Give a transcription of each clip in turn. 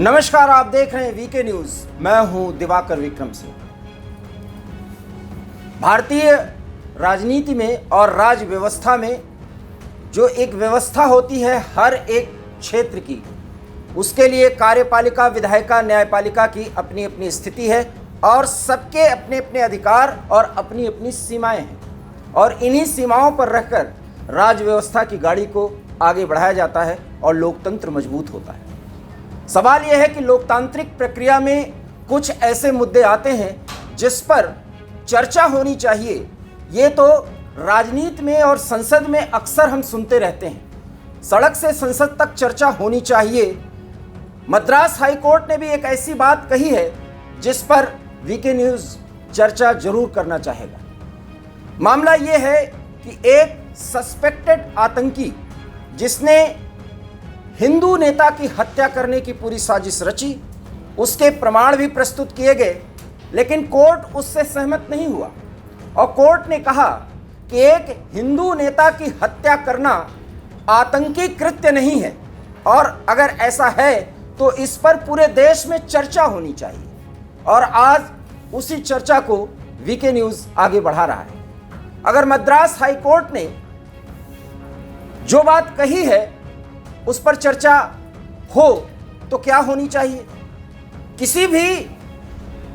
नमस्कार, आप देख रहे हैं वीके न्यूज। मैं हूं दिवाकर विक्रम सिंह। भारतीय राजनीति में और राज व्यवस्था में जो एक व्यवस्था होती है हर एक क्षेत्र की, उसके लिए कार्यपालिका, विधायिका, न्यायपालिका की अपनी अपनी स्थिति है और सबके अपने अपने अधिकार और अपनी अपनी सीमाएं हैं और इन्हीं सीमाओं पर रहकर राज व्यवस्था की गाड़ी को आगे बढ़ाया जाता है और लोकतंत्र मजबूत होता है। सवाल यह है कि लोकतांत्रिक प्रक्रिया में कुछ ऐसे मुद्दे आते हैं जिस पर चर्चा होनी चाहिए। ये तो राजनीति में और संसद में अक्सर हम सुनते रहते हैं, सड़क से संसद तक चर्चा होनी चाहिए। मद्रास हाई कोर्ट ने भी एक ऐसी बात कही है जिस पर वीके न्यूज़ चर्चा जरूर करना चाहेगा। मामला ये है कि एक सस्पेक्टेड आतंकी जिसने हिंदू नेता की हत्या करने की पूरी साजिश रची, उसके प्रमाण भी प्रस्तुत किए गए, लेकिन कोर्ट उससे सहमत नहीं हुआ और कोर्ट ने कहा कि एक हिंदू नेता की हत्या करना आतंकी कृत्य नहीं है और अगर ऐसा है तो इस पर पूरे देश में चर्चा होनी चाहिए। और आज उसी चर्चा को वीके न्यूज़ आगे बढ़ा रहा है। अगर मद्रास हाई कोर्ट ने जो बात कही है उस पर चर्चा हो तो क्या होनी चाहिए? किसी भी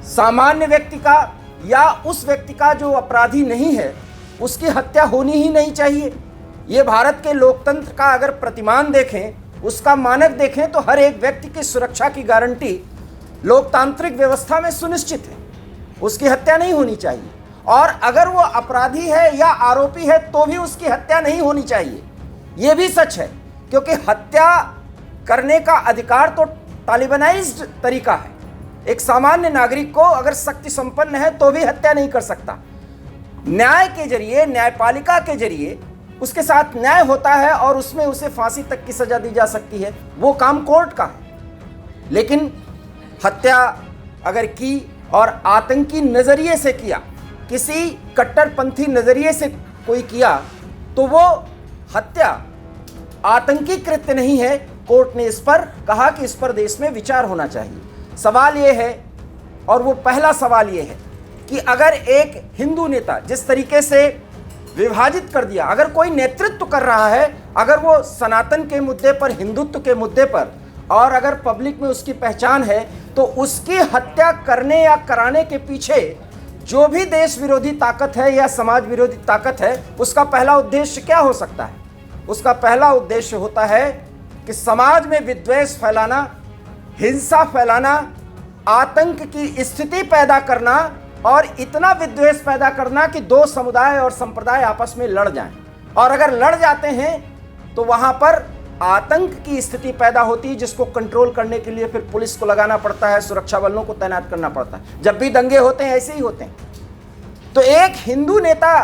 सामान्य व्यक्ति का या उस व्यक्ति का जो अपराधी नहीं है उसकी हत्या होनी ही नहीं चाहिए। ये भारत के लोकतंत्र का अगर प्रतिमान देखें, उसका मानक देखें तो हर एक व्यक्ति की सुरक्षा की गारंटी लोकतांत्रिक व्यवस्था में सुनिश्चित है। उसकी हत्या नहीं होनी चाहिए और अगर वो अपराधी है या आरोपी है तो भी उसकी हत्या नहीं होनी चाहिए। ये भी सच है क्योंकि हत्या करने का अधिकार तो तालिबानाइज्ड तरीका है। एक सामान्य नागरिक को अगर शक्ति संपन्न है तो भी हत्या नहीं कर सकता। न्याय के जरिए, न्यायपालिका के जरिए उसके साथ न्याय होता है और उसमें उसे फांसी तक की सजा दी जा सकती है। वो काम कोर्ट का है। लेकिन हत्या अगर की और आतंकी नजरिए से किया, किसी कट्टरपंथी नजरिए से कोई किया, तो वो हत्या आतंकी कृत्य नहीं है। कोर्ट ने इस पर कहा कि इस पर देश में विचार होना चाहिए। सवाल यह है, और वो पहला सवाल यह है कि अगर एक हिंदू नेता जिस तरीके से विभाजित कर दिया, अगर कोई नेतृत्व कर रहा है, अगर वो सनातन के मुद्दे पर, हिंदुत्व के मुद्दे पर, और अगर पब्लिक में उसकी पहचान है, तो उसकी हत्या करने या कराने के पीछे जो भी देश विरोधी ताकत है या समाज विरोधी ताकत है, उसका पहला उद्देश्य क्या हो सकता है? उसका पहला उद्देश्य होता है कि समाज में विद्वेष फैलाना, हिंसा फैलाना, आतंक की स्थिति पैदा करना और इतना विद्वेष पैदा करना कि दो समुदाय और संप्रदाय आपस में लड़ जाएं। और अगर लड़ जाते हैं तो वहां पर आतंक की स्थिति पैदा होती है, जिसको कंट्रोल करने के लिए फिर पुलिस को लगाना पड़ता है, सुरक्षा बलों को तैनात करना पड़ता है। जब भी दंगे होते हैं ऐसे ही होते हैं। तो एक हिंदू नेता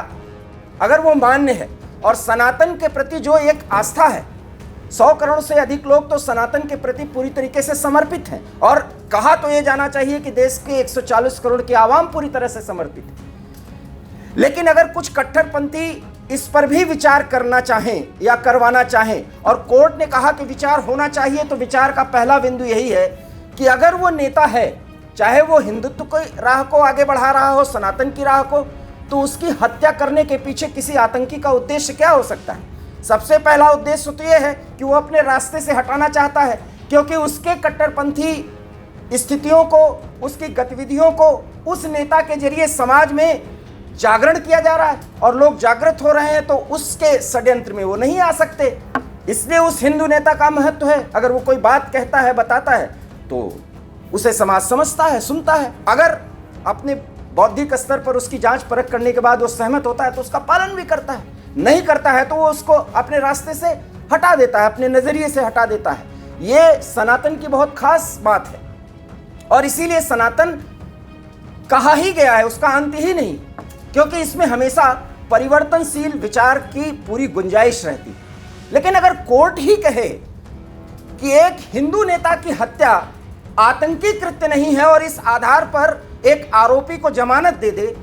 अगर वो मान्य है और सनातन के प्रति जो एक आस्था है, 100 करोड़ से अधिक लोग तो सनातन के प्रति पूरी तरीके से समर्पित हैं और कहा तो ये जाना चाहिए कि देश के 140 करोड़ की आवाम पूरी तरह से समर्पित है। लेकिन अगर कुछ कट्टरपंथी इस पर भी विचार करना चाहें या करवाना चाहें और कोर्ट ने कहा कि विचार होना चाहिए, तो विचार का पहला बिंदु यही है कि अगर वो नेता है, चाहे वो हिंदुत्व की राह को आगे बढ़ा रहा हो, सनातन की राह को, तो उसकी हत्या करने के पीछे किसी आतंकी का उद्देश्य क्या हो सकता है? सबसे पहला उद्देश्य तो यह है कि वो अपने रास्ते से हटाना चाहता है, क्योंकि उसके कट्टरपंथी स्थितियों को, उसकी गतिविधियों को उस नेता के जरिए समाज में जागरण किया जा रहा है और लोग जागृत हो रहे हैं, तो उसके षड्यंत्र में वो नहीं आ सकते। इसलिए उस हिंदू नेता का महत्व है। अगर वो कोई बात कहता है, बताता है, तो उसे समाज समझता है, सुनता है। अगर अपने बौद्धिक स्तर पर उसकी जांच परख करने के बाद वो सहमत होता है तो उसका पालन भी करता है। नहीं करता है तो वो उसको अपने रास्ते से हटा देता है, अपने नजरिए से हटा देता है। ये सनातन की बहुत खास बात है और इसीलिए सनातन कहा ही गया है, उसका अंत ही नहीं, क्योंकि इसमें हमेशा परिवर्तनशील विचार की पूरी गुंजाइश रहती है। लेकिन अगर कोर्ट ही कहे कि एक हिंदू नेता की हत्या आतंकी कृत्य नहीं है और इस आधार पर एक आरोपी को जमानत दे दे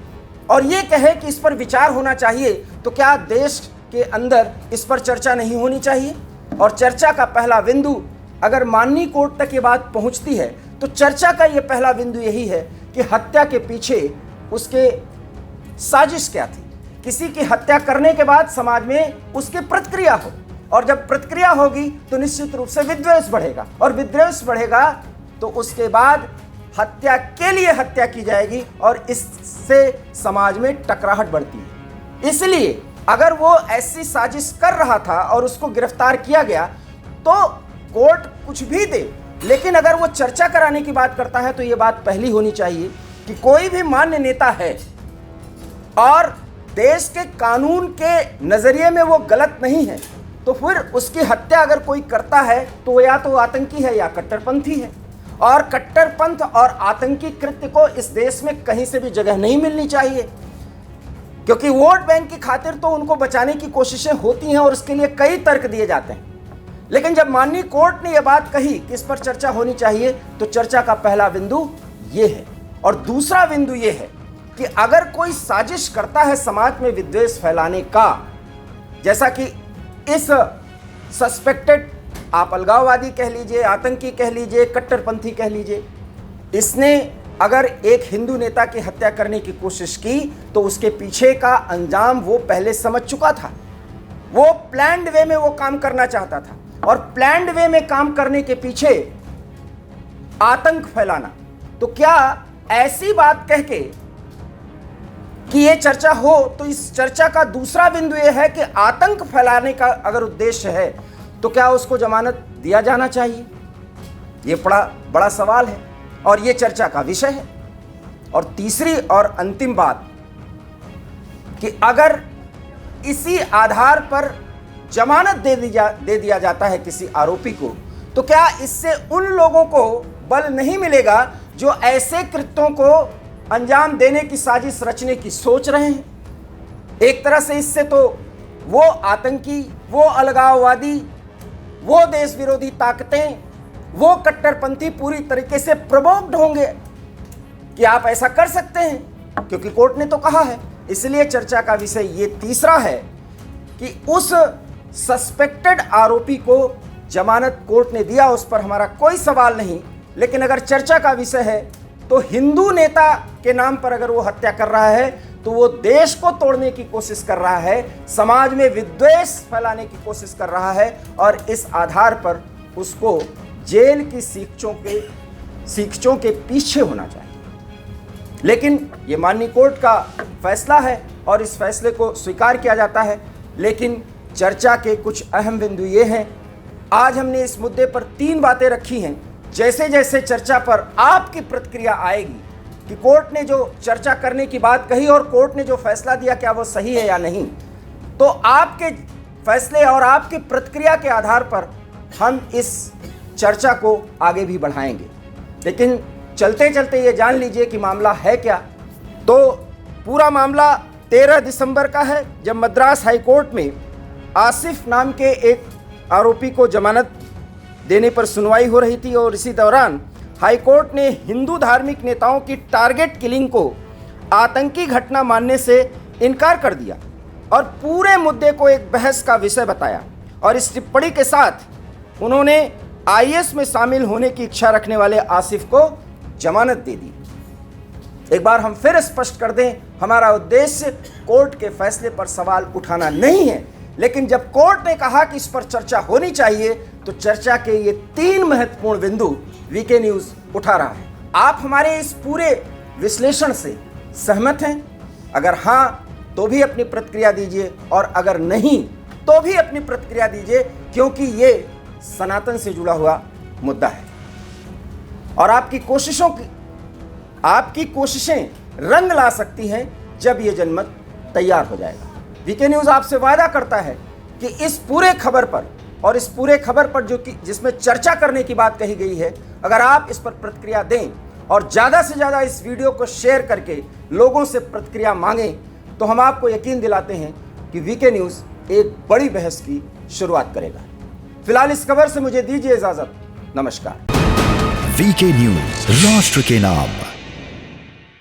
और ये कहे कि इस पर विचार होना चाहिए, तो क्या देश के अंदर इस पर चर्चा नहीं होनी चाहिए? और चर्चा का पहला बिंदु अगर माननीय कोर्ट तक ये बात पहुंचती है तो चर्चा का ये पहला बिंदु यही है कि हत्या के पीछे उसके साजिश क्या थी। किसी की हत्या करने के बाद समाज में उसकी प्रतिक्रिया हो, और जब प्रतिक्रिया होगी तो निश्चित रूप से विद्वेष बढ़ेगा, और विद्वेष बढ़ेगा तो उसके बाद हत्या के लिए हत्या की जाएगी और इससे समाज में टकराहट बढ़ती है। इसलिए अगर वो ऐसी साजिश कर रहा था और उसको गिरफ्तार किया गया तो कोर्ट कुछ भी दे, लेकिन अगर वो चर्चा कराने की बात करता है तो ये बात पहली होनी चाहिए कि कोई भी मान्य नेता है और देश के कानून के नजरिए में वो गलत नहीं है, तो फिर उसकी हत्या अगर कोई करता है तो वो या तो आतंकी है या कट्टरपंथी है। और कट्टरपंथ और आतंकी कृत्य को इस देश में कहीं से भी जगह नहीं मिलनी चाहिए, क्योंकि वोट बैंक की खातिर तो उनको बचाने की कोशिशें होती हैं और उसके लिए कई तर्क दिए जाते हैं। लेकिन जब माननीय कोर्ट ने यह बात कही कि इस पर चर्चा होनी चाहिए, तो चर्चा का पहला बिंदु ये है। और दूसरा बिंदु ये है कि अगर कोई साजिश करता है समाज में विद्वेष फैलाने का, जैसा कि इस सस्पेक्टेड, आप अलगाववादी कह लीजिए, आतंकी कह लीजिए, कट्टरपंथी कह लीजिए, इसने अगर एक हिंदू नेता की हत्या करने की कोशिश की तो उसके पीछे का अंजाम वो पहले समझ चुका था। वो प्लान्ड वे में वो काम करना चाहता था, और प्लान्ड वे में काम करने के पीछे आतंक फैलाना, तो क्या ऐसी बात कह के कि ये चर्चा हो, तो इस चर्चा का दूसरा बिंदु ये है कि आतंक फैलाने का अगर उद्देश्य है तो क्या उसको जमानत दिया जाना चाहिए? ये बड़ा सवाल है और ये चर्चा का विषय है। और तीसरी और अंतिम बात कि अगर इसी आधार पर जमानत दे दिया जाता है किसी आरोपी को, तो क्या इससे उन लोगों को बल नहीं मिलेगा जो ऐसे कृत्यों को अंजाम देने की साजिश रचने की सोच रहे हैं? एक तरह से इससे तो वो आतंकी, वो अलगाववादी, वो देश विरोधी ताकतें, वो कट्टरपंथी पूरी तरीके से प्रोवोक्ड होंगे कि आप ऐसा कर सकते हैं, क्योंकि कोर्ट ने तो कहा है। इसलिए चर्चा का विषय ये तीसरा है कि उस सस्पेक्टेड आरोपी को जमानत कोर्ट ने दिया, उस पर हमारा कोई सवाल नहीं। लेकिन अगर चर्चा का विषय है तो हिंदू नेता के नाम पर अगर वो हत्या कर रहा है तो वो देश को तोड़ने की कोशिश कर रहा है, समाज में विद्वेष फैलाने की कोशिश कर रहा है, और इस आधार पर उसको जेल की शिक्षों के पीछे होना चाहिए। लेकिन ये माननीय कोर्ट का फैसला है और इस फैसले को स्वीकार किया जाता है। लेकिन चर्चा के कुछ अहम बिंदु ये हैं। आज हमने इस मुद्दे पर 3 बातें रखी हैं। जैसे जैसे चर्चा पर आपकी प्रतिक्रिया आएगी कि कोर्ट ने जो चर्चा करने की बात कही और कोर्ट ने जो फैसला दिया क्या वो सही है या नहीं, तो आपके फैसले और आपकी प्रतिक्रिया के आधार पर हम इस चर्चा को आगे भी बढ़ाएंगे। लेकिन चलते चलते ये जान लीजिए कि मामला है क्या। तो पूरा मामला 13 दिसंबर का है, जब मद्रास हाई कोर्ट में आसिफ नाम के एक आरोपी को जमानत देने पर सुनवाई हो रही थी, और इसी दौरान हाई कोर्ट ने हिंदू धार्मिक नेताओं की टारगेट किलिंग को आतंकी घटना मानने से इनकार कर दिया और पूरे मुद्दे को एक बहस का विषय बताया। और इस टिप्पणी के साथ उन्होंने आईएस में शामिल होने की इच्छा रखने वाले आसिफ को जमानत दे दी। एक बार हम फिर स्पष्ट कर दें, हमारा उद्देश्य कोर्ट के फैसले पर सवाल उठाना नहीं है, लेकिन जब कोर्ट ने कहा कि इस पर चर्चा होनी चाहिए तो चर्चा के ये 3 महत्वपूर्ण बिंदु वीके न्यूज़ उठा रहा है। आप हमारे इस पूरे विश्लेषण से सहमत हैं? अगर हाँ तो भी अपनी प्रतिक्रिया दीजिए, और अगर नहीं तो भी अपनी प्रतिक्रिया दीजिए, क्योंकि ये सनातन से जुड़ा हुआ मुद्दा है और आपकी कोशिशें रंग ला सकती हैं जब ये जनमत तैयार हो जाएगा। वीके न्यूज़ आपसे वादा करता है कि इस पूरे खबर पर और इस पूरे खबर पर जिसमें चर्चा करने की बात कही गई है, अगर आप इस पर प्रतिक्रिया दें और ज़्यादा से ज़्यादा इस वीडियो को शेयर करके लोगों से प्रतिक्रिया मांगें, तो हम आपको यकीन दिलाते हैं कि वीके न्यूज़ एक बड़ी बहस की शुरुआत करेगा। फिलहाल इस खबर से मुझे दीजिए इजाज़त। नमस्कार। वीके न्यूज़, राष्ट्र के नाम।